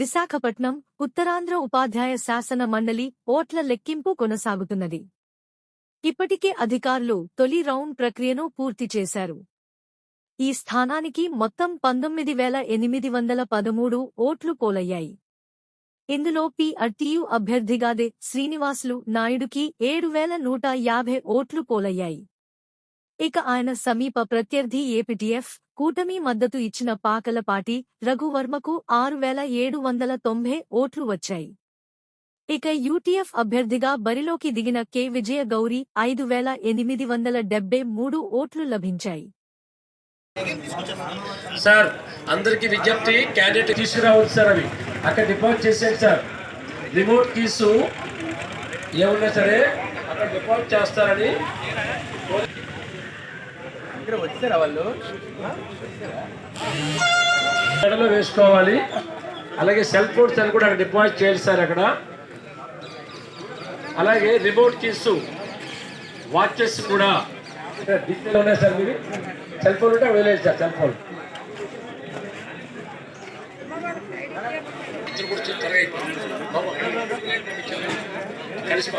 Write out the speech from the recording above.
విశాఖపట్నం ఉత్తరాంధ్ర ఉపాధ్యాయ శాసన మండలి ఓట్ల లెక్కింపు కొనసాగుతున్నది. ఇప్పటికే అధికారులు తొలి రౌండ్ ప్రక్రియను పూర్తి చేశారు. ఈ స్థానానికి మొత్తం 19,813 ఓట్లు పోలయ్యాయి. ఇందులో PRTU అభ్యర్థిగాదే శ్రీనివాసులు నాయుడుకి 7,150 ఓట్లు పోలయ్యాయి. ఇక ఆయన సమీప ప్రత్యర్థి ఏపీటీఎఫ్ కూటమి మద్దతు ఇచ్చిన పాకలపాటి రఘువర్మకు 6,790 ఓట్లు వచ్చాయి. ఇక యూటీఎఫ్ అభ్యర్థిగా బరిలోకి దిగిన కె విజయ గౌరి 5,873 ఓట్లు లభించాయి. సార్ అందరికి విజ్ఞప్తి, క్యాండిడేట్ తీసుకురావచ్చు సార్, అవి అక్కడ డిపాజిట్ చేసేయండి సార్. రిమోట్ కీస్ ఏమున్నా సరే అక్కడ డిపాజిట్ చేస్తారని వచ్చారా వాళ్ళు మెడలో వేసుకోవాలి. అలాగే సెల్ ఫోన్స్ అని కూడా అక్కడ డిపాజిట్ చేయాలి సార్ అక్కడ. అలాగే రిమోట్ కీస్ వాచెస్ కూడా డిజిటల్ ఉన్నాయి సార్. మీరు సెల్ ఫోన్ ఉంటే వెళ్ళేది సార్. సెల్ ఫోన్ కలిసి